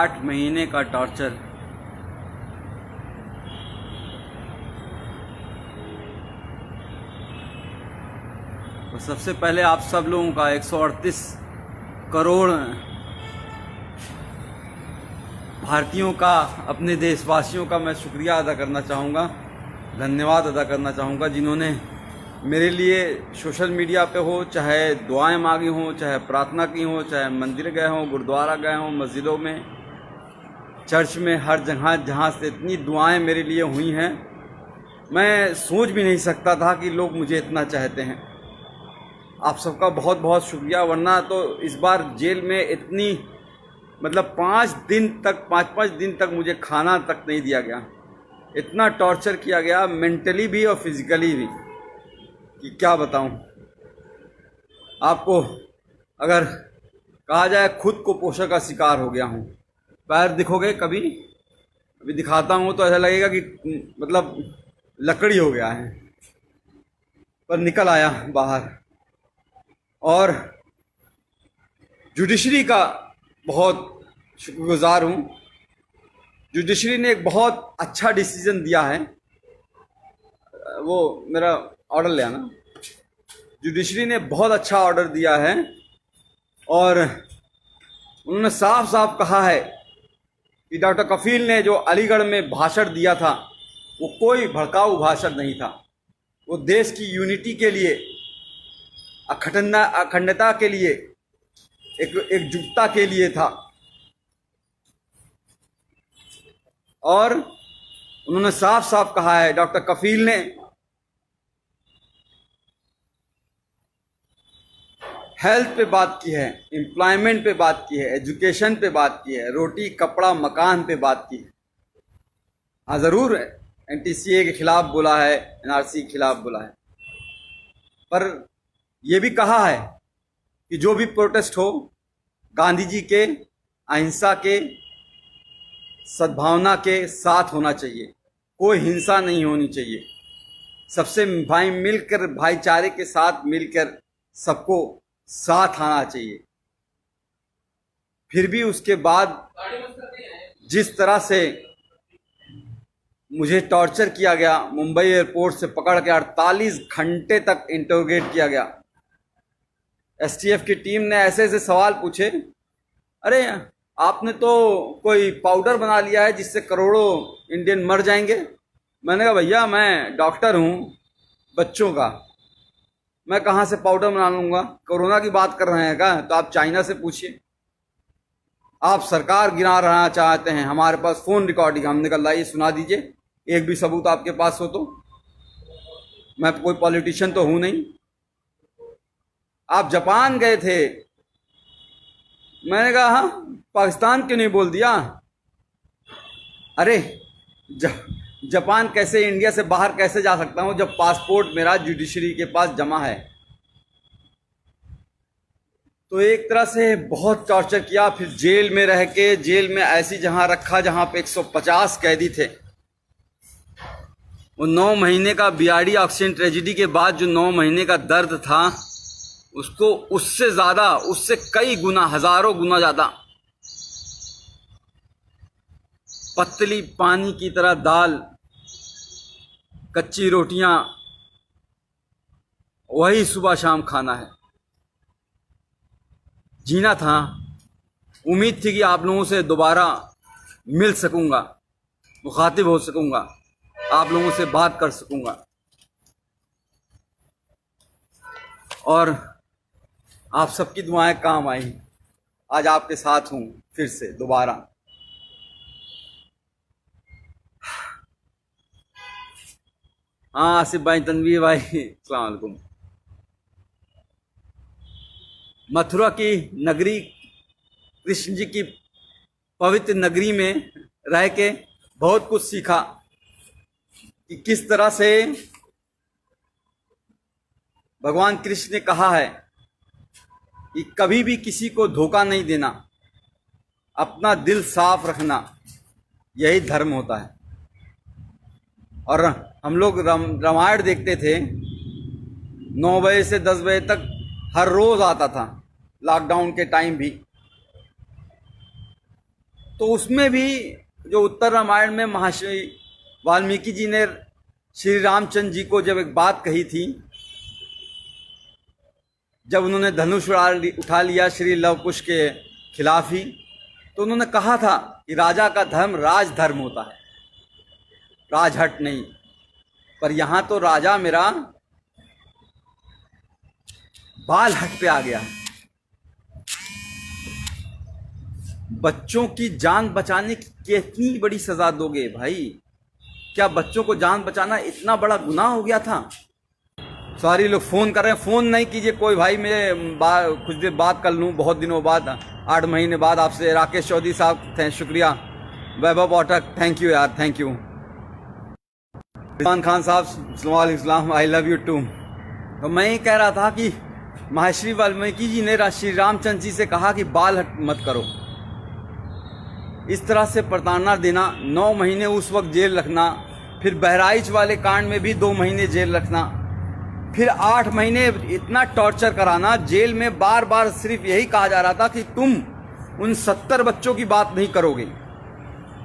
8 महीने का टॉर्चर। तो सबसे पहले आप सब लोगों का 138 करोड़ भारतीयों का, अपने देशवासियों का मैं शुक्रिया अदा करना चाहूँगा, धन्यवाद अदा करना चाहूँगा, जिन्होंने मेरे लिए सोशल मीडिया पे हो, चाहे दुआएं मांगी हों, चाहे प्रार्थना की हो, चाहे मंदिर गए हों, गुरुद्वारा गए हों, मस्जिदों में, चर्च में, हर जगह जहाँ से इतनी दुआएं मेरे लिए हुई हैं, मैं सोच भी नहीं सकता था कि लोग मुझे इतना चाहते हैं। आप सबका बहुत बहुत शुक्रिया। वरना तो इस बार जेल में इतनी, मतलब 5 दिन तक मुझे खाना तक नहीं दिया गया। इतना टॉर्चर किया गया, मेंटली भी और फिजिकली भी, कि क्या बताऊं आपको। अगर कहा जाए, खुद को पोषण का शिकार हो गया हूं। पैर दिखोगे कभी, अभी दिखाता हूं तो ऐसा लगेगा कि मतलब लकड़ी हो गया है, पर निकल आया बाहर। और जुडिशरी का बहुत शुक्रगुजार हूं। जुडिशरी ने एक बहुत अच्छा डिसीजन दिया है। वो मेरा ऑर्डर ले आना। जुडिशरी ने बहुत अच्छा ऑर्डर दिया है और उन्होंने साफ साफ कहा है कि डॉक्टर कफील ने जो अलीगढ़ में भाषण दिया था, वो कोई भड़काऊ भाषण नहीं था। वो देश की यूनिटी के लिए, अखंडता के लिए, एकजुटता के लिए था। और उन्होंने साफ साफ कहा है, डॉक्टर कफील ने हेल्थ पे बात की है, एम्प्लॉयमेंट पे बात की है, एजुकेशन पे बात की है, रोटी कपड़ा मकान पे बात की है। हाँ ज़रूर एनटीसीए के खिलाफ बोला है, एनआरसी के खिलाफ बोला है, पर यह भी कहा है कि जो भी प्रोटेस्ट हो, गांधी जी के अहिंसा के, सद्भावना के साथ होना चाहिए। कोई हिंसा नहीं होनी चाहिए। सबसे मिलकर, भाईचारे के साथ मिलकर सबको साथ आना चाहिए। फिर भी उसके बाद जिस तरह से मुझे टॉर्चर किया गया, मुंबई एयरपोर्ट से पकड़ के 48 घंटे तक इंटरोगेट किया गया। एसटीएफ की टीम ने ऐसे ऐसे सवाल पूछे, अरे आपने तो कोई पाउडर बना लिया है जिससे करोड़ों इंडियन मर जाएंगे। मैंने कहा भैया, मैं डॉक्टर हूँ बच्चों का, मैं कहाँ से पाउडर बना लूँगा। कोरोना की बात कर रहे हैं क्या? तो आप चाइना से पूछिए। आप सरकार गिरा रहना चाहते हैं, हमारे पास फ़ोन रिकॉर्डिंग, हमने कहा लाइए सुना दीजिए, एक भी सबूत आपके पास हो तो। मैं कोई पॉलिटिशियन तो हूँ नहीं। आप जापान गए थे, मैंने कहा हाँ, पाकिस्तान क्यों नहीं बोल दिया? अरे जापान कैसे, इंडिया से बाहर कैसे जा सकता हूं जब पासपोर्ट मेरा जुडिशरी के पास जमा है। तो एक तरह से बहुत टॉर्चर किया। फिर जेल में रह के, जेल में ऐसी जहां रखा जहां पे 150 कैदी थे। वो 9 महीने का बीआरडी ऑक्सीजन ट्रेजिडी के बाद जो 9 महीने का दर्द था, उसको उससे ज्यादा, उससे कई गुना, हजारों गुना ज्यादा पतली पानी की तरह दाल, कच्ची रोटियां, वही सुबह शाम खाना है। जीना था। उम्मीद थी कि आप लोगों से दोबारा मिल सकूंगा, मुखातिब हो सकूंगा, आप लोगों से बात कर सकूंगा। और आप सबकी दुआएं काम आई। आज आपके साथ हूं फिर से दोबारा। हाँ आसिफ भाई, तनवीर भाई, अस्सलाम वालेकुम। मथुरा की नगरी, कृष्ण जी की पवित्र नगरी में रह के बहुत कुछ सीखा कि किस तरह से भगवान कृष्ण ने कहा है कि कभी भी किसी को धोखा नहीं देना, अपना दिल साफ रखना, यही धर्म होता है। और हम लोग रामायण देखते थे, 9 बजे से 10 बजे तक हर रोज आता था, लॉकडाउन के टाइम भी। तो उसमें भी जो उत्तर रामायण में महर्षि वाल्मीकि जी ने श्री रामचंद्र जी को जब एक बात कही थी, जब उन्होंने धनुष उठा लिया श्री लव कुश के खिलाफ ही, तो उन्होंने कहा था कि राजा का धर्म राजधर्म होता है, राजहट नहीं। पर यहां तो राजा मेरा बाल हट पे आ गया। बच्चों की जान बचाने की कितनी बड़ी सजा दोगे भाई? क्या बच्चों को जान बचाना इतना बड़ा गुनाह हो गया था? सॉरी, लोग फोन कर रहे हैं, फोन नहीं कीजिए कोई भाई, मैं कुछ देर बात कर लूँ, बहुत दिनों बाद, 8 महीने बाद आपसे। राकेश चौधरी साहब शुक्रिया, वैभव पाठक थैंक यू यार, थैंक यू। इरफान खान साहब वालेकुम, आई लव यू टू। तो मैं ये कह रहा था कि महर्षि वाल्मीकि जी ने श्री रामचंद्र जी से कहा कि बाल हट मत करो। इस तरह से प्रताड़ना देना, 9 महीने उस वक्त जेल रखना, फिर बहराइच वाले कांड में भी 2 महीने जेल रखना, फिर 8 महीने इतना टॉर्चर कराना जेल में। बार बार सिर्फ यही कहा जा रहा था कि तुम उन 70 बच्चों की बात नहीं करोगे,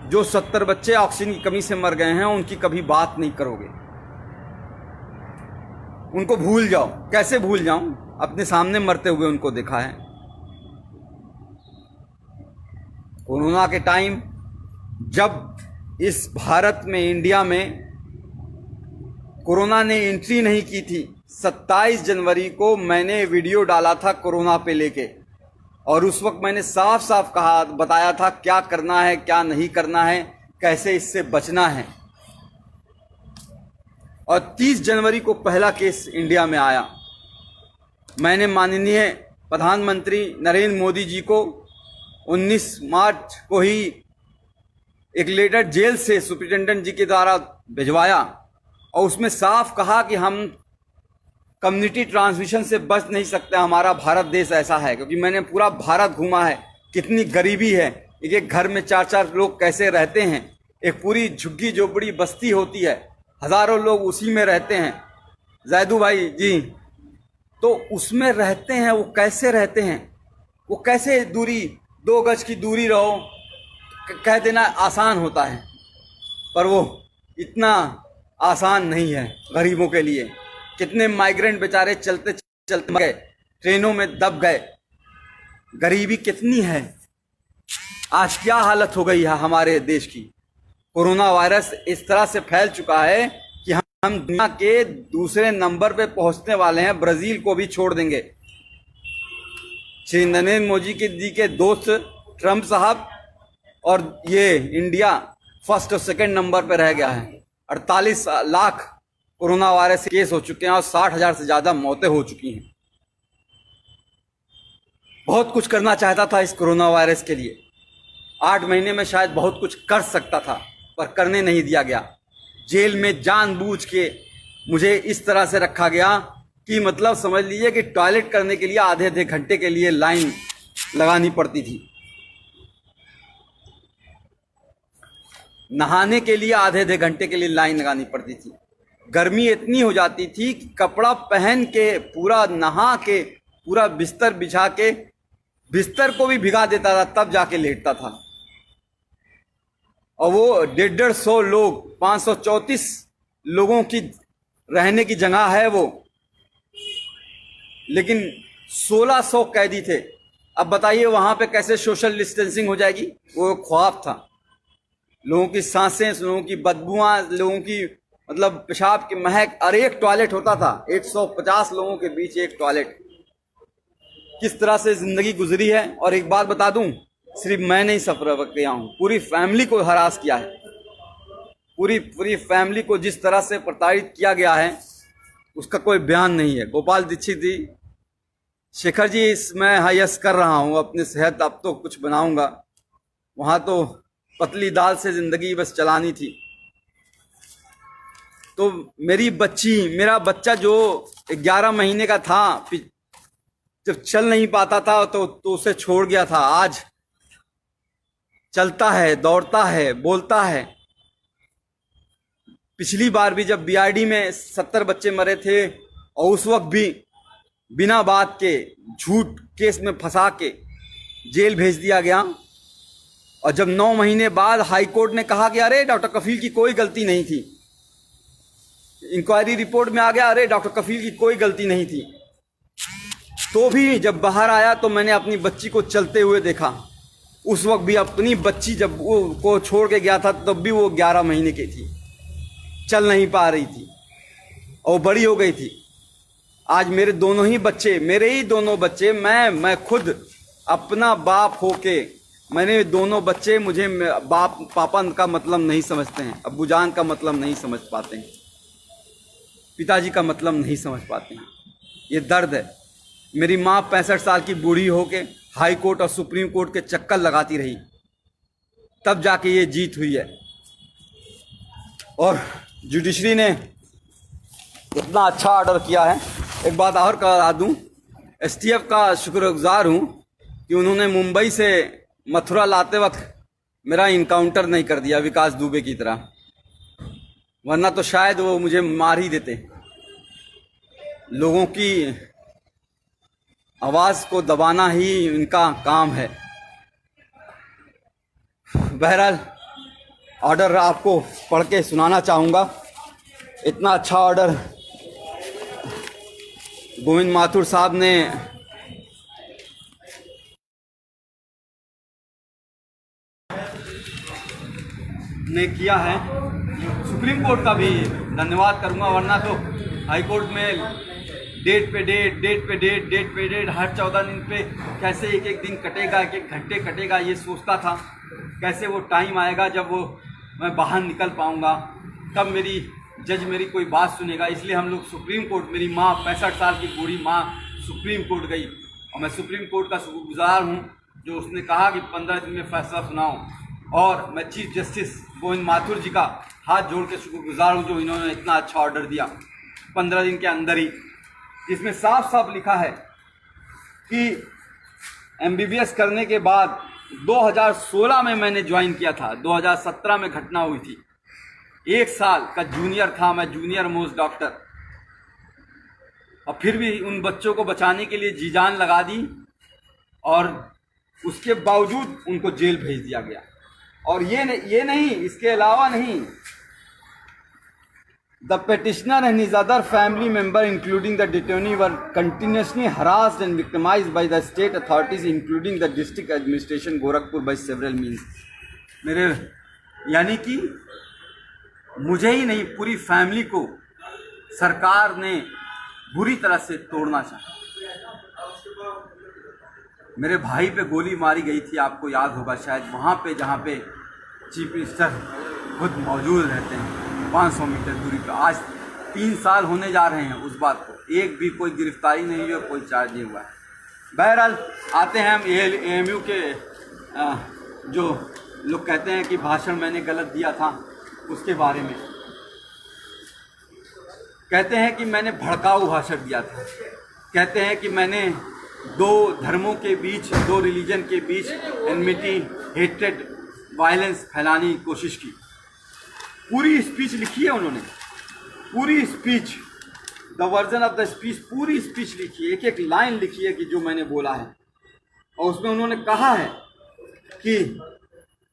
जो 70 बच्चे ऑक्सीजन की कमी से मर गए हैं, उनकी कभी बात नहीं करोगे, उनको भूल जाओ। कैसे भूल जाऊं? अपने सामने मरते हुए उनको देखा है। कोरोना के टाइम जब इस भारत में, इंडिया में कोरोना ने एंट्री नहीं की थी, 27 जनवरी को मैंने वीडियो डाला था कोरोना पे लेके, और उस वक्त मैंने साफ साफ कहा, बताया था क्या करना है, क्या नहीं करना है, कैसे इससे बचना है। और 30 जनवरी को पहला केस इंडिया में आया। मैंने माननीय प्रधानमंत्री नरेंद्र मोदी जी को 19 मार्च को ही एक लेटर जेल से सुप्रिंटेंडेंट जी के द्वारा भिजवाया, और उसमें साफ कहा कि हम कम्युनिटी ट्रांसमिशन से बच नहीं सकते, हमारा भारत देश ऐसा है। क्योंकि मैंने पूरा भारत घूमा है, कितनी गरीबी है, एक घर में 4-4 लोग कैसे रहते हैं, एक पूरी झुग्गी झोपड़ी बस्ती होती है, हजारों लोग उसी में रहते हैं। जैदू भाई जी, तो उसमें रहते हैं, वो कैसे रहते हैं, वो कैसे दूरी, 2 गज की दूरी रहो, कह देना आसान होता है, पर वो इतना आसान नहीं है गरीबों के लिए। कितने माइग्रेंट बेचारे चलते चलते गए, ट्रेनों में दब गए। गरीबी कितनी है, आज क्या हालत हो गई है हमारे देश की। कोरोना वायरस इस तरह से फैल चुका है कि हम दुनिया के दूसरे नंबर पे पहुंचने वाले हैं, ब्राजील को भी छोड़ देंगे। श्री नरेंद्र मोदी जी के दोस्त ट्रंप साहब और ये इंडिया फर्स्ट और सेकंड नंबर पे रह गया है। 48 लाख कोरोना वायरस के केस हो चुके हैं और 60,000 से ज्यादा मौतें हो चुकी हैं। बहुत कुछ करना चाहता था इस कोरोना वायरस के लिए, 8 महीने में शायद बहुत कुछ कर सकता था, पर करने नहीं दिया गया। जेल में जानबूझ के मुझे इस तरह से रखा गया कि मतलब समझ लीजिए कि टॉयलेट करने के लिए आधे घंटे के लिए लाइन लगानी पड़ती थी, नहाने के लिए आधे घंटे के लिए लाइन लगानी पड़ती थी। गर्मी इतनी हो जाती थी कि कपड़ा पहन के, पूरा नहा के, पूरा बिस्तर बिछा के, बिस्तर को भी भिगा देता था, तब जाके लेटता था। और वो 150 लोग, 534 लोगों की रहने की जगह है वो, लेकिन 1600 कैदी थे। अब बताइए वहां पे कैसे सोशल डिस्टेंसिंग हो जाएगी? वो ख्वाब था। लोगों की सांसें, लोगों की बदबुआं, लोगों की मतलब पेशाब की महक, और एक टॉयलेट होता था, 150 लोगों के बीच एक टॉयलेट। किस तरह से जिंदगी गुजरी है। और एक बात बता दूं, सिर्फ मैं नहीं सफर किया हूं, पूरी फैमिली को हरास किया है। पूरी फैमिली को जिस तरह से प्रताड़ित किया गया है उसका कोई बयान नहीं है। गोपाल दीक्षित जी, शेखर जी, मैं हायस कर रहा हूं अपनी सेहत, अब तो कुछ बनाऊंगा। वहां तो पतली दाल से जिंदगी बस चलानी थी। तो मेरा बच्चा जो 11 महीने का था, जब चल नहीं पाता था तो उसे छोड़ गया था, आज चलता है, दौड़ता है, बोलता है। पिछली बार भी जब बीआरडी में 70 बच्चे मरे थे, और उस वक्त भी बिना बात के झूठ केस में फंसा के जेल भेज दिया गया, और जब 9 महीने बाद हाई कोर्ट ने कहा कि अरे डॉक्टर कफील की कोई गलती नहीं थी, इंक्वायरी रिपोर्ट में आ गया अरे डॉक्टर कफील की कोई गलती नहीं थी, तो भी जब बाहर आया तो मैंने अपनी बच्ची को चलते हुए देखा। उस वक्त भी अपनी बच्ची जब वो को छोड़ के गया था तब भी वो 11 महीने की थी, चल नहीं पा रही थी और बड़ी हो गई थी। आज मेरे दोनों ही बच्चे, मेरे ही दोनों बच्चे, मैं खुद अपना बाप होके, मैंने दोनों बच्चे, मुझे बाप पापा का मतलब नहीं समझते हैं, अब्बू जान का मतलब नहीं समझ पाते हैं, पिताजी का मतलब नहीं समझ पाते हैं। ये दर्द है। मेरी माँ 65 साल की बूढ़ी होके हाई कोर्ट और सुप्रीम कोर्ट के चक्कर लगाती रही, तब जाके ये जीत हुई है। और जुडिशरी ने इतना अच्छा ऑर्डर किया है। एक बात और करा दूं, एसटीएफ का शुक्रगुजार हूं कि उन्होंने मुंबई से मथुरा लाते वक्त मेरा इनकाउंटर नहीं कर दिया विकास दुबे की तरह, वरना तो शायद वो मुझे मार ही देते। लोगों की आवाज़ को दबाना ही इनका काम है। बहरहाल ऑर्डर आपको पढ़ के सुनाना चाहूँगा। इतना अच्छा ऑर्डर गोविंद माथुर साहब ने किया है। सुप्रीम कोर्ट का भी धन्यवाद करूंगा, वरना तो हाई कोर्ट में डेट पे डेट हर 14 दिन पे कैसे एक एक दिन कटेगा, एक एक घंटे कटेगा, ये सोचता था। कैसे वो टाइम आएगा जब वो मैं बाहर निकल पाऊंगा, कब मेरी जज मेरी कोई बात सुनेगा। इसलिए हम लोग सुप्रीम कोर्ट, मेरी माँ 65 साल की बूढ़ी माँ सुप्रीम कोर्ट गई और मैं सुप्रीम कोर्ट का शुक्रगुजार हूँ जो उसने कहा कि 15 दिन में फैसला सुनाओ। और मैं चीफ जस्टिस गोविंद माथुर जी का हाथ जोड़ के शुक्रगुजार हूँ जो इन्होंने इतना अच्छा ऑर्डर दिया 15 दिन के अंदर ही, जिसमें साफ साफ लिखा है कि एमबीबीएस करने के बाद 2016 में मैंने ज्वाइन किया था, 2017 में घटना हुई थी। 1 साल का जूनियर था मैं, जूनियर मोस्ट डॉक्टर, और फिर भी उन बच्चों को बचाने के लिए जी जान लगा दी और उसके बावजूद उनको जेल भेज दिया गया। और ये नहीं, इसके अलावा नहीं, The petitioner and his other family member, including the detainee, were continuously harassed and victimized by the state authorities, including the district administration Gorakhpur, by several means. मेरे यानी कि मुझे ही नहीं, पूरी फैमिली को सरकार ने बुरी तरह से तोड़ना चाहा। मेरे भाई पे गोली मारी गई थी, आपको याद होगा शायद, वहाँ पे जहाँ पे चीफ मिनिस्टर खुद मौजूद रहते हैं 500 मीटर दूरी पर। आज 3 साल होने जा रहे हैं उस बात को, एक भी कोई गिरफ्तारी नहीं हुई और कोई चार्ज नहीं हुआ है। बहरहाल आते हैं हम एएमयू के जो लोग कहते हैं कि भाषण मैंने गलत दिया था उसके बारे में। कहते हैं कि मैंने भड़काऊ भाषण दिया था, कहते हैं कि मैंने 2 धर्मों के बीच, 2 रिलीजन के बीच एनमिटी, हेट्रेड, वायलेंस फैलाने की कोशिश की। पूरी स्पीच लिखी है उन्होंने, पूरी speech, the version of the speech, पूरी स्पीच लिखी है, एक एक लाइन लिखी है कि जो मैंने बोला है। और उसमें उन्होंने कहा है कि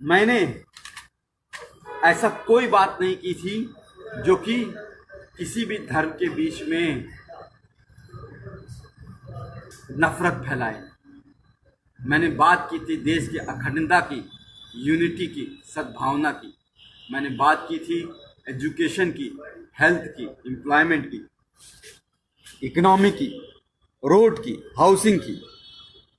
मैंने ऐसा कोई बात नहीं की थी जो कि किसी भी धर्म के बीच में नफरत फैलाए। मैंने बात की थी देश की अखंडता की, यूनिटी की, सद्भावना की। मैंने बात की थी एजुकेशन की, हेल्थ की, एम्प्लॉयमेंट की, इकोनॉमी की, रोड की, हाउसिंग की।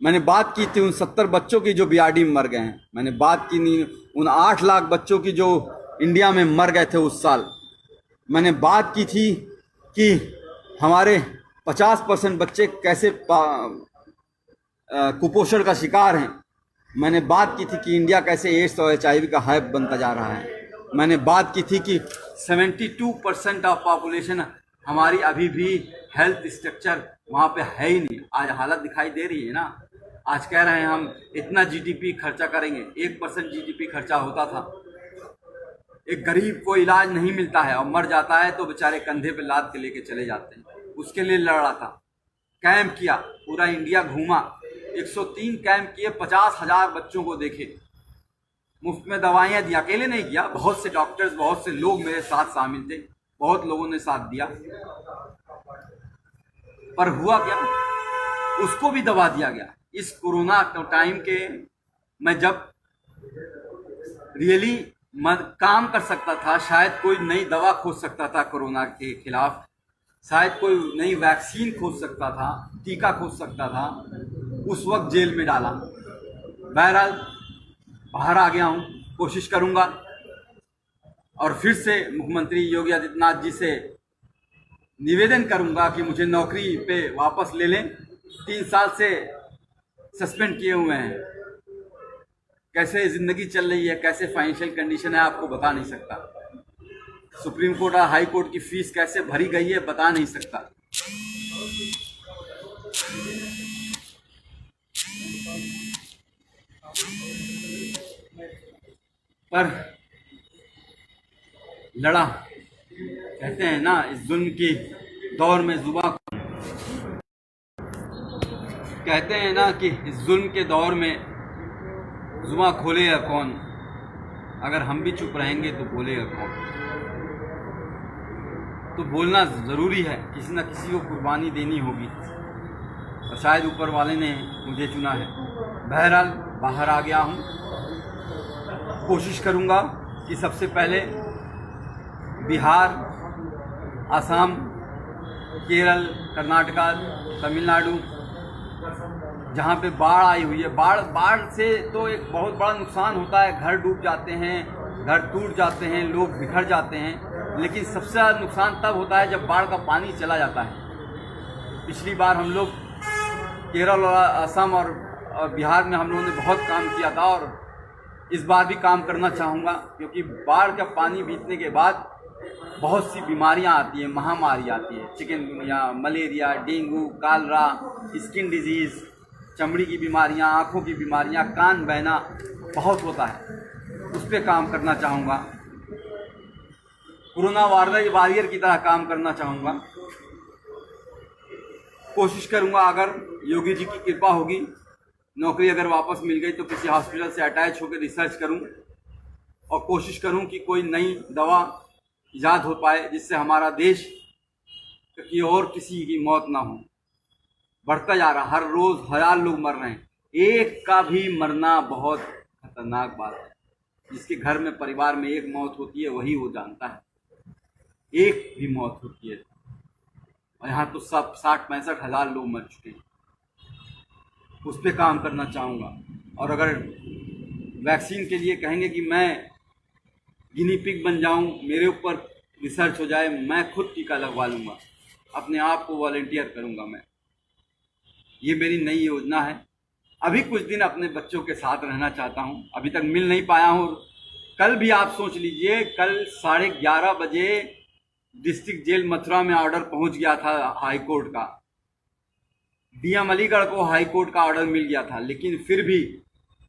मैंने बात की थी उन 70 बच्चों की जो बीआरडी में मर गए हैं। मैंने बात की नहीं उन 8 लाख बच्चों की जो इंडिया में मर गए थे उस साल। मैंने बात की थी कि हमारे 50% बच्चे कैसे कुपोषण का शिकार हैं। मैंने बात की थी कि इंडिया कैसे एड्स और HIV का हब बनता जा रहा है। मैंने बात की थी कि 72% ऑफ पॉपुलेशन हमारी अभी भी हेल्थ स्ट्रक्चर वहाँ पे है ही नहीं। आज हालत दिखाई दे रही है ना। आज कह रहे हैं हम इतना जीडीपी खर्चा करेंगे, 1% जीडीपी खर्चा होता था। एक गरीब को इलाज नहीं मिलता है और मर जाता है तो बेचारे कंधे पे लाद के लेके चले जाते हैं। उसके लिए लड़ रहा था, कैंप किया, पूरा इंडिया घूमा, 103 कैंप किए, 50,000 बच्चों को देखे। मुफ्त में दवाइयाँ दी। अकेले नहीं किया, बहुत से डॉक्टर्स, बहुत से लोग मेरे साथ शामिल थे, बहुत लोगों ने साथ दिया। पर हुआ क्या, उसको भी दबा दिया गया। इस कोरोना टाइम के मैं जब रियली काम कर सकता था, शायद कोई नई दवा खोज सकता था कोरोना के खिलाफ, शायद कोई नई वैक्सीन खोज सकता था, टीका खोज सकता था, उस वक्त जेल में डाला। बहरहाल बाहर आ गया हूँ, कोशिश करूँगा और फिर से मुख्यमंत्री योगी आदित्यनाथ जी से निवेदन करूँगा कि मुझे नौकरी पे वापस ले लें। 3 साल से सस्पेंड किए हुए हैं। कैसे ज़िंदगी चल रही है, कैसे फाइनेंशियल कंडीशन है, आपको बता नहीं सकता। सुप्रीम कोर्ट और हाई कोर्ट की फीस कैसे भरी गई है, बता नहीं सकता। पर लड़ा, कहते हैं ना, इस जुल्म की दौर में जुबां, कहते हैं ना कि इस जुल्म के दौर में जुबां खोलेगा कौन। अगर हम भी चुप रहेंगे तो बोलेगा कौन। तो बोलना ज़रूरी है, किसी न किसी को कुर्बानी देनी होगी और शायद ऊपर वाले ने मुझे चुना है। बहरहाल बाहर आ गया हूँ, कोशिश करूँगा कि सबसे पहले बिहार, असम, केरल, कर्नाटका, तमिलनाडु, जहाँ पे बाढ़ आई हुई है, बाढ़ से तो एक बहुत बड़ा नुकसान होता है। घर डूब जाते हैं, घर टूट जाते हैं, लोग बिखर जाते हैं। लेकिन सबसे ज़्यादा नुकसान तब होता है जब बाढ़ का पानी चला जाता है। पिछली बार हम लोग केरल और असम और बिहार में हम लोगों ने बहुत काम किया था और इस बार भी काम करना चाहूँगा, क्योंकि बाढ़ का पानी बीतने के बाद बहुत सी बीमारियां आती हैं, महामारी आती है। Chikungunya, malaria, dengue, Kalra, skin disease, चमड़ी की बीमारियां, आँखों की बीमारियां, कान बहना बहुत होता है। उस पर काम करना चाहूँगा। कोरोना वॉरियर की तरह काम करना चाहूँगा। कोशिश करूँगा, अगर योगी जी की कृपा होगी, नौकरी अगर वापस मिल गई तो किसी हॉस्पिटल से अटैच होकर रिसर्च करूँ और कोशिश करूँ कि कोई नई दवा ईजाद हो पाए जिससे हमारा देश कि और किसी की मौत ना हो। बढ़ता जा रहा, हर रोज़ 1000 लोग मर रहे हैं। एक का भी मरना बहुत खतरनाक बात है। जिसके घर में, परिवार में एक मौत होती है, वही वो जानता है एक भी मौत होती है। और यहाँ तो सब 60-65 हज़ार लोग मर चुके हैं। उस पर काम करना चाहूँगा। और अगर वैक्सीन के लिए कहेंगे कि मैं गिनी पिग बन जाऊँ, मेरे ऊपर रिसर्च हो जाए, मैं खुद टीका लगवा लूँगा, अपने आप को वॉलंटियर करूँगा मैं। ये मेरी नई योजना है। अभी कुछ दिन अपने बच्चों के साथ रहना चाहता हूँ, अभी तक मिल नहीं पाया हूँ। कल भी आप सोच लीजिए, कल 11:30 बजे डिस्ट्रिक्ट जेल मथुरा में ऑर्डर पहुँच गया था हाई कोर्ट का। डीएम अलीगढ़ को हाई कोर्ट का ऑर्डर मिल गया था, लेकिन फिर भी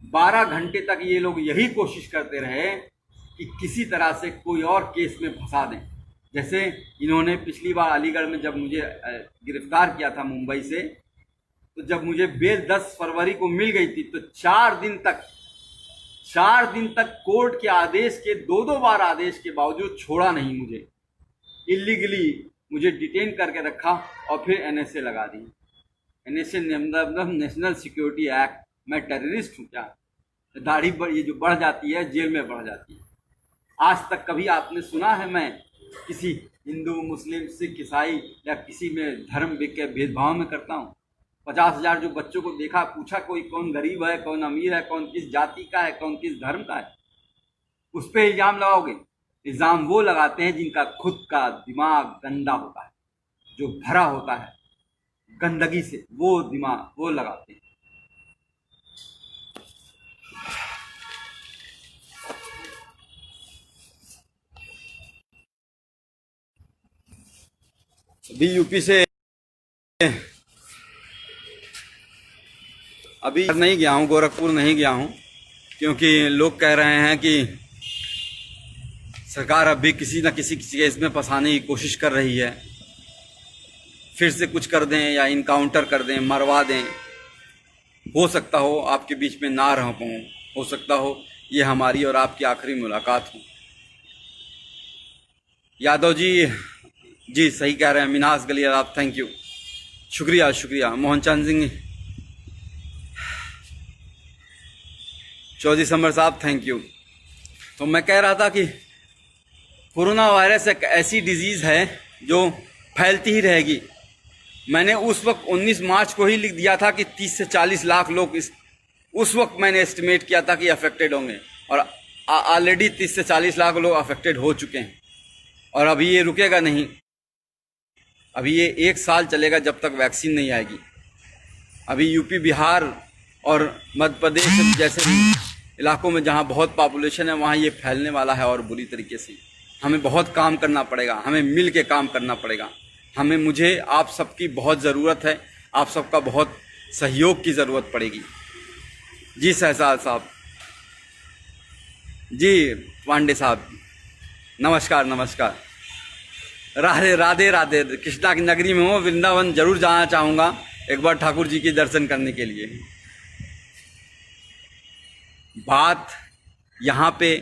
12 घंटे तक ये लोग यही कोशिश करते रहे कि किसी तरह से कोई और केस में फंसा दें। जैसे इन्होंने पिछली बार अलीगढ़ में जब मुझे गिरफ्तार किया था मुंबई से, तो जब मुझे बेल 10 फरवरी को मिल गई थी तो 4 दिन तक कोर्ट के आदेश के 2-2 बार आदेश के बावजूद छोड़ा नहीं मुझे। इलीगली मुझे डिटेन करके रखा और फिर एनएसए लगा दी। एनएसए मतलब नेशनल सिक्योरिटी एक्ट। मैं टेररिस्ट हूँ क्या? दाढ़ी ये जो बढ़ जाती है, जेल में बढ़ जाती है। आज तक कभी आपने सुना है मैं किसी हिंदू, मुस्लिम, सिख, ईसाई या किसी में धर्म के भेदभाव में करता हूँ? 50,000 जो बच्चों को देखा, पूछा कोई कौन गरीब है, कौन अमीर है, कौन किस जाति का है, कौन किस धर्म का है? उस पर इल्ज़ाम लगाओगे? इल्ज़ाम वो लगाते हैं जिनका खुद का दिमाग गंदा होता है, जो भरा होता है गंदगी से, वो दिमाग वो लगाते हैं। अभी यूपी से अभी नहीं गया हूँ, गोरखपुर नहीं गया हूँ, क्योंकि लोग कह रहे हैं कि सरकार अब भी किसी न किसी केस में फंसाने की कोशिश कर रही है। फिर से कुछ कर दें या इनकाउंटर कर दें, मरवा दें। हो सकता हो आपके बीच में ना रह पाऊँ, हो सकता हो ये हमारी और आपकी आखिरी मुलाकात हो। यादव जी सही कह रहे हैं। मिनास गली आप, थैंक यू, शुक्रिया शुक्रिया। मोहनचंद सिंह चौधरी समर साहब, थैंक यू। तो मैं कह रहा था कि कोरोना वायरस एक ऐसी डिजीज़ है जो फैलती ही रहेगी। मैंने उस वक्त 19 मार्च को ही लिख दिया था कि 30 से 40 लाख लोग उस वक्त मैंने एस्टिमेट किया था कि अफेक्टेड होंगे, और ऑलरेडी 30 से 40 लाख लोग अफेक्टेड हो चुके हैं। और अभी ये रुकेगा नहीं, अभी ये 1 साल चलेगा जब तक वैक्सीन नहीं आएगी। अभी यूपी, बिहार और मध्य प्रदेश जैसे इलाकों में जहाँ बहुत पॉपुलेशन है वहाँ ये फैलने वाला है और बुरी तरीके से। हमें बहुत काम करना पड़ेगा, हमें मिल के काम करना पड़ेगा। मुझे आप सबकी बहुत ज़रूरत है, आप सबका बहुत सहयोग की ज़रूरत पड़ेगी। जी सहसाल साहब, जी पांडे साहब, नमस्कार नमस्कार। राधे राधे राधे। कृष्णा की नगरी में हूँ, वृंदावन जरूर जाना चाहूँगा एक बार ठाकुर जी के दर्शन करने के लिए। बात यहाँ पे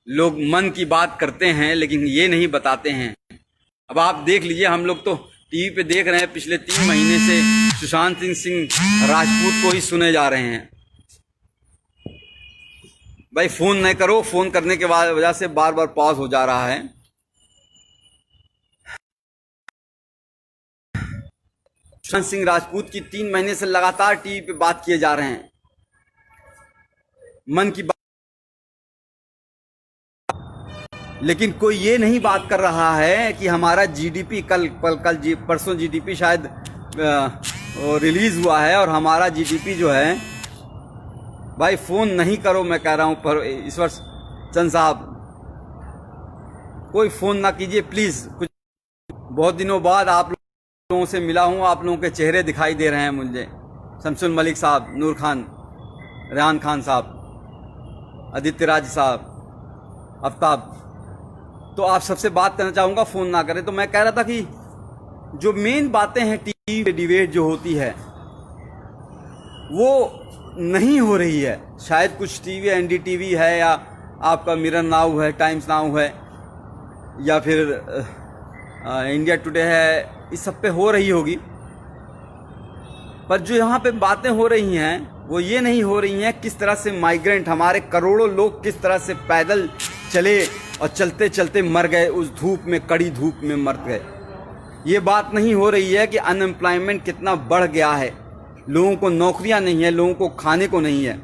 लोग मन की बात करते हैं लेकिन ये नहीं बताते हैं। अब आप देख लीजिए, हम लोग तो टीवी पे देख रहे हैं, पिछले 3 महीने से सुशांत सिंह राजपूत को ही सुने जा रहे हैं। भाई फोन नहीं करो, फोन करने के वजह से बार बार पॉज हो जा रहा है। सुशांत सिंह राजपूत की 3 महीने से लगातार टीवी पे बात किए जा रहे हैं, मन की बात, लेकिन कोई ये नहीं बात कर रहा है कि हमारा जीडीपी परसों जीडीपी शायद रिलीज हुआ है, और हमारा जीडीपी जो है, भाई फोन नहीं करो मैं कह रहा हूं। पर ईश्वर चंद साहब, कोई फोन ना कीजिए प्लीज। कुछ बहुत दिनों बाद आप लोगों से मिला हूं, आप लोगों के चेहरे दिखाई दे रहे हैं मुझे। शमसुल मलिक साहब, नूर खान, रेहान खान साहब, आदित्य राज साहब, आफ्ताब, तो आप सबसे बात करना चाहूँगा, फ़ोन ना करें। तो मैं कह रहा था कि जो मेन बातें हैं टीवी पे डिबेट जो होती है वो नहीं हो रही है। शायद कुछ टीवी, एनडीटीवी है, या आपका मिरर नाउ है, टाइम्स नाउ है, या फिर इंडिया टुडे है, इस सब पे हो रही होगी। पर जो यहाँ पे बातें हो रही हैं वो ये नहीं हो रही हैं किस तरह से माइग्रेंट, हमारे करोड़ों लोग किस तरह से पैदल चले और चलते चलते मर गए, उस धूप में, कड़ी धूप में मर गए। ये बात नहीं हो रही है कि अनएम्प्लॉयमेंट कितना बढ़ गया है, लोगों को नौकरियां नहीं है, लोगों को खाने को नहीं है।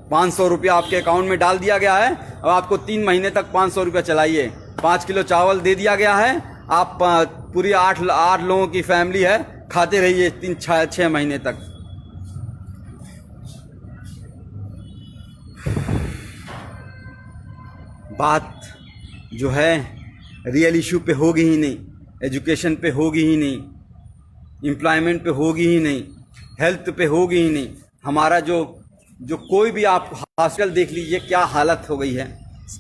500 रुपया आपके अकाउंट में डाल दिया गया है, अब आपको 3 महीने तक 500 रुपया चलाइए। 5 किलो चावल दे दिया गया है, आप पूरी 8 लोगों की फैमिली है, खाते रहिए 3-6 महीने तक। बात जो है रियल इशू पे होगी ही नहीं, एजुकेशन पे होगी ही नहीं, एम्प्लॉयमेंट पे होगी ही नहीं, हेल्थ पे होगी ही नहीं। हमारा जो कोई भी आप हॉस्पिटल देख लीजिए क्या हालत हो गई है।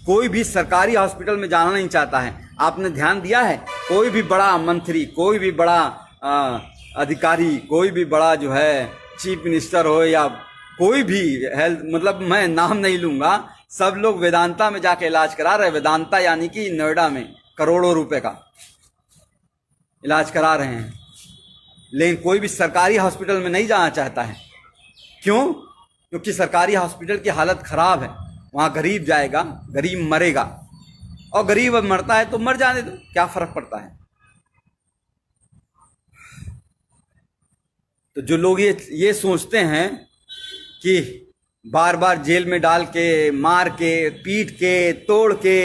कोई भी सरकारी हॉस्पिटल में जाना नहीं चाहता है। आपने ध्यान दिया है, कोई भी बड़ा मंत्री, कोई भी बड़ा अधिकारी, कोई भी बड़ा जो है चीफ मिनिस्टर हो, या कोई भी हेल्थ, मतलब मैं नाम नहीं लूंगा, सब लोग वेदांता में जाके इलाज करा रहे हैं। वेदांता यानी कि नोएडा में करोड़ों रुपए का इलाज करा रहे हैं, लेकिन कोई भी सरकारी हॉस्पिटल में नहीं जाना चाहता है। क्यों? क्योंकि सरकारी हॉस्पिटल की हालत खराब है। वहाँ गरीब जाएगा, गरीब मरेगा, और गरीब अब मरता है तो मर जाने दो, क्या फर्क पड़ता है। तो जो लोग ये सोचते हैं कि बार बार जेल में डाल के, मार के, पीट के, तोड़ के,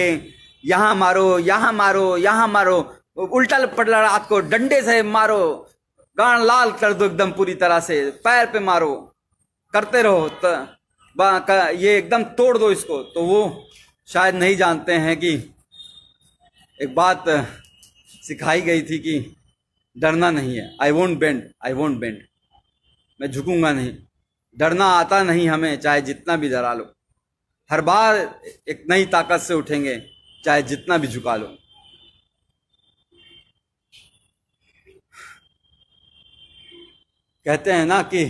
यहाँ मारो, यहाँ मारो, यहाँ मारो, उल्टा पलटा रात को डंडे से मारो, गान लाल कर दो एकदम पूरी तरह से, पैर पे मारो, करते रहो, ये एकदम तोड़ दो इसको, तो वो शायद नहीं जानते हैं कि एक बात सिखाई गई थी कि डरना नहीं है। I won't bend, I won't bend, मैं झुकूंगा नहीं। डरना आता नहीं हमें, चाहे जितना भी डरा लो। हर बार एक नई ताकत से उठेंगे, चाहे जितना भी झुका लो। कहते हैं ना कि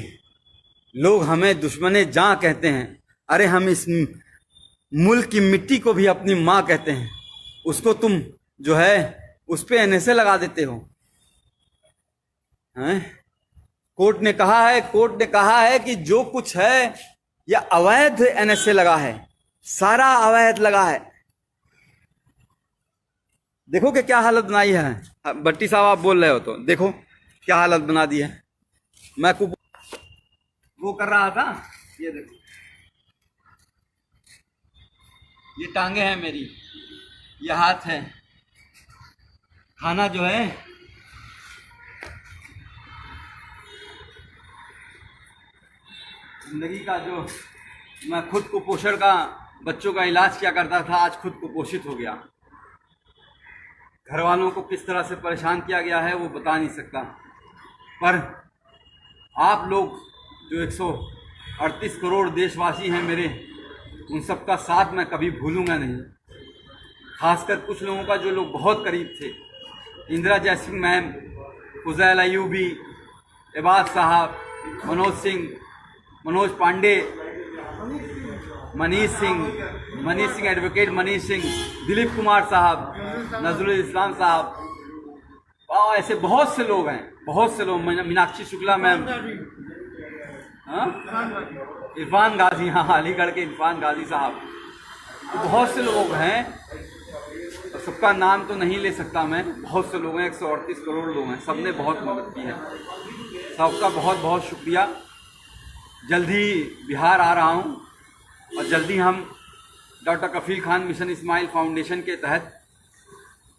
लोग हमें दुश्मने जान कहते हैं, अरे हम इस मुल्क की मिट्टी को भी अपनी माँ कहते हैं, उसको तुम जो है उस पे एनएसए लगा देते हो हैं? कोर्ट ने कहा है कि जो कुछ है यह अवैध एनएसए लगा है, सारा अवैध लगा है। देखो कि क्या हालत बनाई है। भट्टी साहब आप बोल रहे हो तो देखो क्या हालत बना दी है। मैं वो कर रहा था, ये देखो ये टांगे हैं मेरी, ये हाथ है। खाना जो है जिंदगी का जो मैं खुद कुपोषण का बच्चों का इलाज किया करता था, आज खुद कुपोषित हो गया। घर वालों को किस तरह से परेशान किया गया है वो बता नहीं सकता, पर आप लोग जो 138 करोड़ देशवासी हैं मेरे, उन सबका साथ मैं कभी भूलूंगा नहीं। खासकर कुछ लोगों का जो लोग बहुत करीब थे, इंदिरा जयसिंह मैम, फुजैल अयूबी, एबाज साहब, मनोज पांडे, मनीष सिंह, एडवोकेट मनीष सिंह, दिलीप कुमार साहब, नजरुल इस्लाम साहब, और ऐसे बहुत से लोग हैं, मीनाक्षी शुक्ला मैम, इरफान गाजी, हाँ अलीगढ़ के इरफान गाजी साहब, तो बहुत से लोग हैं, सबका नाम तो नहीं ले सकता मैं। बहुत से लोग हैं, 138 करोड़ लोग हैं, सबने बहुत मदद की है, सबका बहुत बहुत शुक्रिया। जल्दी बिहार आ रहा हूँ और जल्दी हम डॉक्टर कफील खान मिशन इस्माइल फाउंडेशन के तहत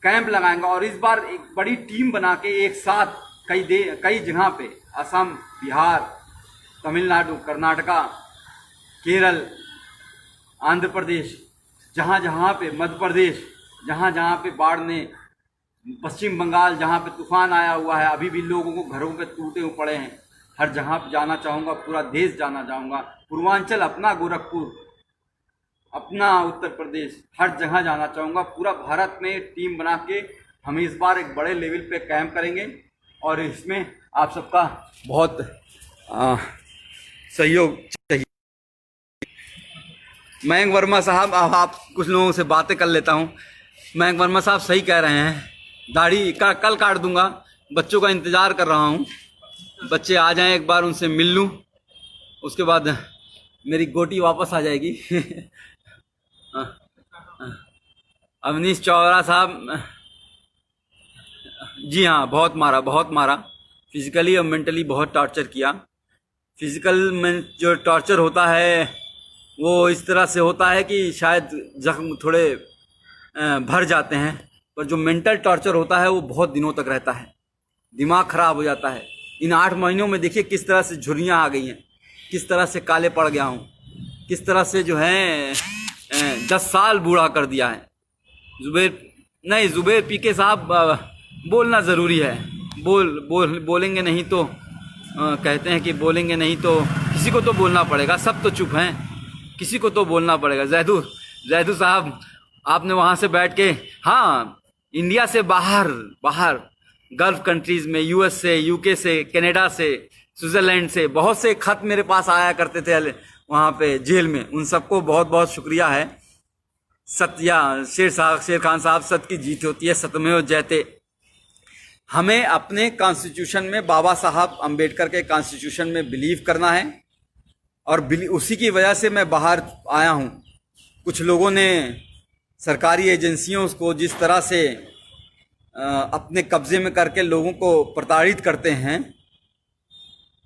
कैंप लगाएंगे, और इस बार एक बड़ी टीम बना के एक साथ कई जगह पे, असम, बिहार, तमिलनाडु, कर्नाटका, केरल, आंध्र प्रदेश, जहाँ पे, मध्य प्रदेश, जहाँ पे बाढ़ ने, पश्चिम बंगाल जहाँ पे तूफान आया हुआ है, अभी भी लोगों को घरों पे टूटे हुए पड़े हैं, हर जगह पे जाना चाहूँगा, पूरा देश जाना चाहूँगा, पूर्वांचल अपना, गोरखपुर अपना, उत्तर प्रदेश, हर जगह जाना चाहूँगा। पूरा भारत में टीम बना के हम इस बार एक बड़े लेवल पे कैंप करेंगे, और इसमें आप सबका बहुत सहयोग चाहिए। मयंक वर्मा साहब, आप कुछ लोगों से बातें कर लेता हूँ। मयंक वर्मा साहब सही कह रहे हैं, दाढ़ी कल काट दूंगा, बच्चों का इंतज़ार कर रहा हूँ, बच्चे आ जाएं, एक बार उनसे मिल लूँ, उसके बाद मेरी गोटी वापस आ जाएगी। अवनीश चौरा साहब, जी हाँ, बहुत मारा, फिजिकली और मेंटली बहुत टॉर्चर किया। फिजिकल में जो टॉर्चर होता है वो इस तरह से होता है कि शायद जख्म थोड़े भर जाते हैं, पर जो मेंटल टॉर्चर होता है वो बहुत दिनों तक रहता है, दिमाग खराब हो जाता है। इन 8 महीनों में देखिए किस तरह से झुर्रियाँ आ गई हैं, किस तरह से काले पड़ गया हूँ, किस तरह से जो है 10 साल बूढ़ा कर दिया है। जुबेर पीके साहब, बोलना ज़रूरी है, बोलेंगे नहीं तो कहते हैं कि बोलेंगे नहीं तो किसी को तो बोलना पड़ेगा, सब तो चुप हैं, किसी को तो बोलना पड़ेगा। जैदू साहब, आपने वहाँ से बैठ के, हाँ, इंडिया से बाहर गल्फ कंट्रीज़ में, यूएस से, यूके से, कनाडा से, स्विट्ज़रलैंड से बहुत से खत मेरे पास आया करते थे वहाँ पे जेल में, उन सबको बहुत बहुत शुक्रिया है। शेर खान साहब, सत्य की जीत होती है, सत्यमेव जयते। हमें अपने कॉन्स्टिट्यूशन में, बाबा साहब अम्बेडकर के कॉन्स्टिट्यूशन में बिलीव करना है, और उसी की वजह से मैं बाहर आया हूँ। कुछ लोगों ने सरकारी एजेंसियों को जिस तरह से अपने कब्जे में करके लोगों को प्रताड़ित करते हैं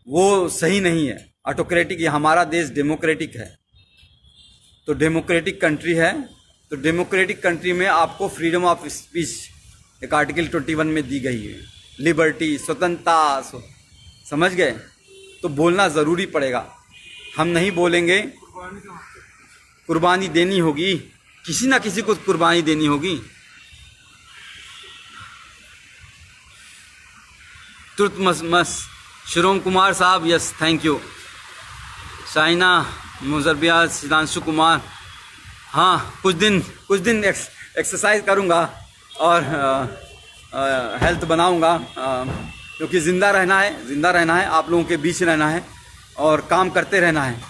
वो सही नहीं है। ऑटोक्रेटिक, हमारा देश डेमोक्रेटिक है, तो डेमोक्रेटिक कंट्री है, तो डेमोक्रेटिक कंट्री में आपको फ्रीडम ऑफ स्पीच एक आर्टिकल 21 में दी गई है, लिबर्टी, स्वतंत्रता, समझ गए? तो बोलना ज़रूरी पड़ेगा। हम नहीं बोलेंगे, कुर्बानी देनी होगी, किसी ना किसी को कुर्बानी देनी होगी। तुर्तमस शिरोम कुमार साहब, यस थैंक यू। साइना मुजरबिया, सिद्धांशु कुमार, हाँ कुछ दिन एक्सरसाइज करूँगा और हेल्थ बनाऊँगा, क्योंकि ज़िंदा रहना है, आप लोगों के बीच रहना है और काम करते रहना है।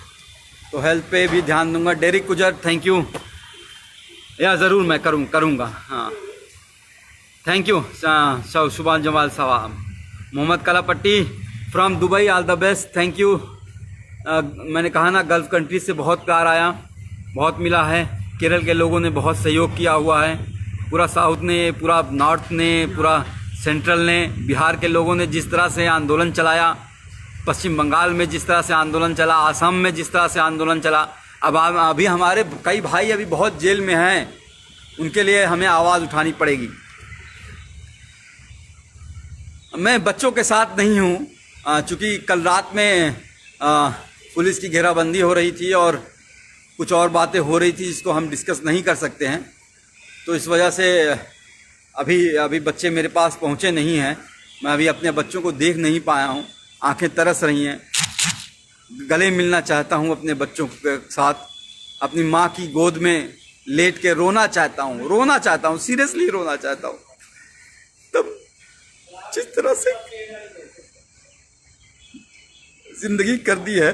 तो हेल्थ पे भी ध्यान दूंगा। डेरिक गुजर, थैंक यू। या ज़रूर मैं करूँगा। हाँ, थैंक यू। सुभान जमाल साहब, Mohammad Kalapatti from Dubai, all the best, thank you. मैंने कहा ना, गल्फ़ कंट्री से बहुत प्यार आया, बहुत मिला है। केरल के लोगों ने बहुत सहयोग किया हुआ है, पूरा साउथ ने, पूरा नॉर्थ ने, पूरा सेंट्रल ने, बिहार के लोगों ने जिस तरह से आंदोलन चलाया, पश्चिम बंगाल में जिस तरह से आंदोलन चला, असम में जिस तरह से आंदोलन चला। अब अभी हमारे कई भाई अभी बहुत जेल में हैं, उनके लिए हमें आवाज़ उठानी पड़ेगी। मैं बच्चों के साथ नहीं हूँ, चूँकि कल रात में पुलिस की घेराबंदी हो रही थी और कुछ और बातें हो रही थी जिसको हम डिस्कस नहीं कर सकते हैं, तो इस वजह से अभी बच्चे मेरे पास पहुँचे नहीं हैं। मैं अभी अपने बच्चों को देख नहीं पाया हूँ, आंखें तरस रही हैं, गले मिलना चाहता हूँ अपने बच्चों के साथ, अपनी माँ की गोद में लेट के रोना चाहता हूँ, सीरियसली रोना चाहता हूँ। तब जिस तरह से जिंदगी कर दी है,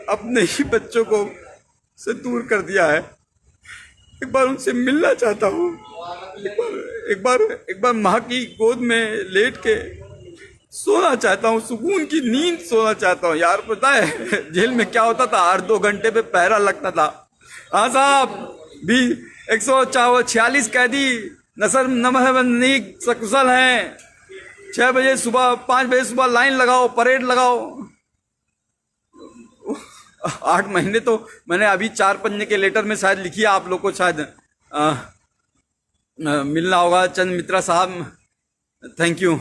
अपने ही बच्चों को से दूर कर दिया है, एक बार उनसे मिलना चाहता हूँ, एक बार माँ की गोद में लेट के सोना चाहता हूँ, सुकून की नींद सोना चाहता हूँ। यार पता है जेल में क्या होता था, हर 2 घंटे पे पहरा लगता था। हाँ साहब, भी 146 कैदी नसर नमहबंदी सकुशल हैं। 6 बजे सुबह, 5 बजे सुबह लाइन लगाओ, परेड लगाओ। 8 महीने तो मैंने अभी 4 पन्ने के लेटर में शायद लिखी है, आप लोग को शायद मिलना होगा। चंद मित्रा साहब, थैंक यू।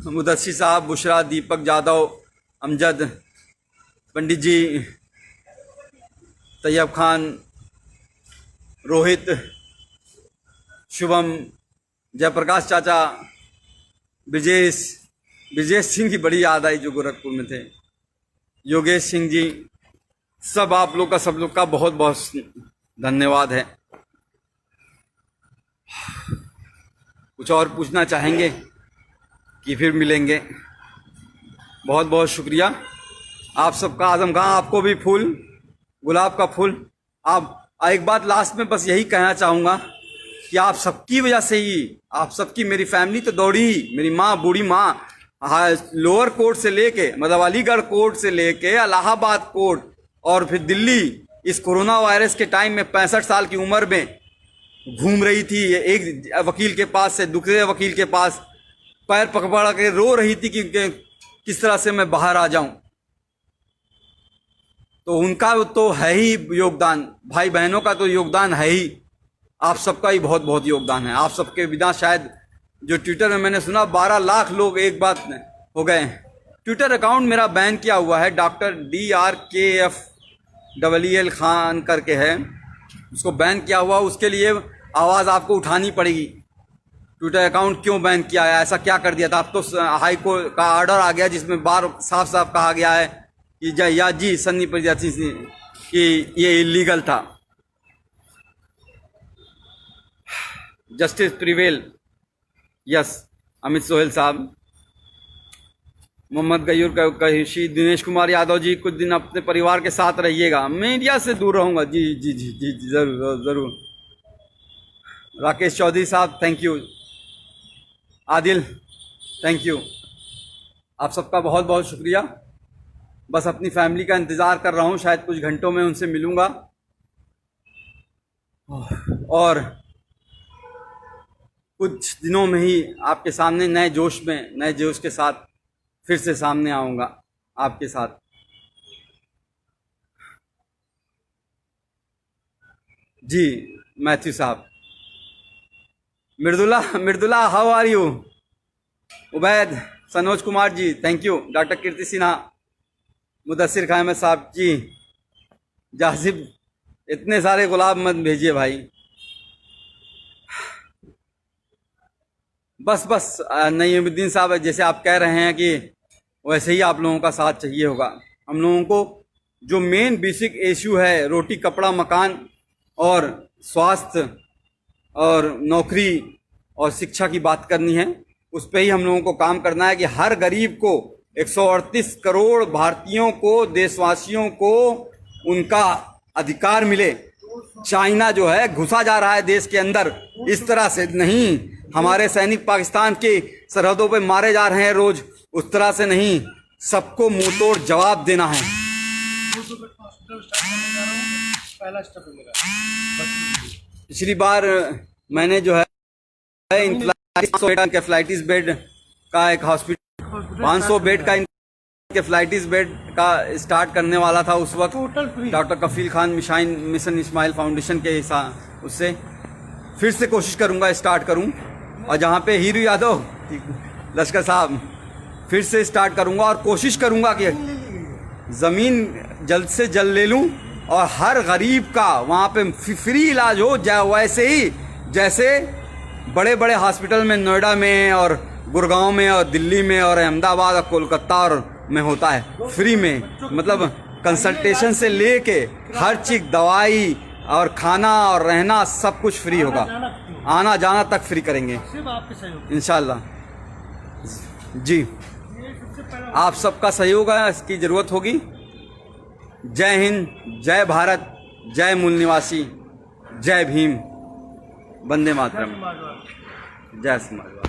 मुदस्सी साहब, बुशरा, दीपक जादव, अमजद, पंडित जी, तैयब खान, रोहित, शुभम, जयप्रकाश चाचा, ब्रिजेश सिंह की बड़ी याद आई जो गोरखपुर में थे, योगेश सिंह जी, सब आप लोग का, सब लोग का बहुत बहुत धन्यवाद है। कुछ और पूछना चाहेंगे कि फिर मिलेंगे? बहुत बहुत शुक्रिया आप सबका। आजम खां, आपको भी फूल, गुलाब का फूल। आप एक बात लास्ट में बस यही कहना चाहूँगा कि आप सबकी वजह से ही, आप सबकी, मेरी फैमिली तो दौड़ी, मेरी माँ, बूढ़ी माँ, लोअर कोर्ट से लेके, मतलब अलीगढ़ कोर्ट से लेके इलाहाबाद कोर्ट और फिर दिल्ली, इस कोरोना वायरस के टाइम में 65 साल की उम्र में घूम रही थी, एक वकील के पास से दूसरे वकील के पास, पैर पकड़ के रो रही थी कि किस तरह से मैं बाहर आ जाऊं। तो उनका तो है ही योगदान, भाई बहनों का तो योगदान है ही, आप सबका ही बहुत बहुत योगदान है। आप सबके बिना शायद, जो ट्विटर में मैंने सुना 12 लाख लोग एक बात हो गए। ट्विटर अकाउंट मेरा बैन किया हुआ है, डॉक्टर DRKFEL खान करके है, उसको बैन किया हुआ। उसके लिए आवाज़ आपको उठानी पड़ेगी। ट्विटर अकाउंट क्यों बैन किया है, ऐसा क्या कर दिया था? अब तो हाई कोर्ट का ऑर्डर आ गया जिसमें बार साफ साफ कहा गया है कि जी सन्नी प्रजाति कि ये इलीगल था। Justice prevail, yes. Amit Sohail साहब, मोहम्मद गयूर कहिशी, दिनेश कुमार यादव जी, कुछ दिन अपने परिवार के साथ रहिएगा, मीडिया से दूर रहूँगा। जी जी जी जी जी, ज़रूर ज़रूर। राकेश चौधरी साहब, thank you. Adil, thank you. आप सबका बहुत बहुत शुक्रिया। बस अपनी फैमिली का इंतज़ार कर रहा हूँ, शायद कुछ घंटों में उनसे मिलूँगा और कुछ दिनों में ही आपके सामने नए जोश के साथ फिर से सामने आऊँगा आपके साथ। जी मैथ्यू साहब, Mridula how are you? Ubaid, Sanoj Kumar ji, thank you. Doctor Kirti Sinha, Mudassir Khan साहब जी, जासिब, इतने सारे गुलाब मत भेजिए भाई। बस नईमुद्दीन साहब, जैसे आप कह रहे हैं कि वैसे ही आप लोगों का साथ चाहिए होगा। हम लोगों को जो मेन बेसिक इशू है, रोटी कपड़ा मकान और स्वास्थ्य और नौकरी और शिक्षा की बात करनी है, उस पर ही हम लोगों को काम करना है कि हर गरीब को 138 करोड़ भारतीयों को, देशवासियों को उनका अधिकार मिले। चाइना जो है घुसा जा रहा है देश के अंदर, इस तरह से नहीं। हमारे सैनिक पाकिस्तान की सरहदों पे मारे जा रहे हैं रोज, उस तरह से नहीं। सबको मुंह तोड़ जवाब देना है। पिछली बार मैंने जो है इंकेफ्लाइटिस बेड का एक हॉस्पिटल, 500 बेड का इंकेफ्लाइटिस बेड का स्टार्ट करने वाला था उस वक्त डॉक्टर कफील खान मिशन इस्माइल फाउंडेशन के उससे। फिर से कोशिश करूंगा स्टार्ट करूं, और जहां पे हीरू यादव लश्कर साहब, फिर से स्टार्ट करूंगा और कोशिश करूंगा कि ज़मीन जल्द से जल्द ले लूं और हर गरीब का वहाँ पे फ्री इलाज हो, वैसे ही जैसे बड़े बड़े हॉस्पिटल में नोएडा में और गुड़गांव में और दिल्ली में और अहमदाबाद और कोलकाता और में होता है फ्री में। मतलब कंसल्टेशन से लेके हर चीज़, दवाई और खाना और रहना सब कुछ फ्री होगा, आना जाना तक फ्री करेंगे इंशाल्लाह। जी, आप सबका सहयोग है, इसकी ज़रूरत होगी। जय हिंद, जय भारत, जय मूल निवासी, जय भीम, वंदे मातरम, जय समाजवाद।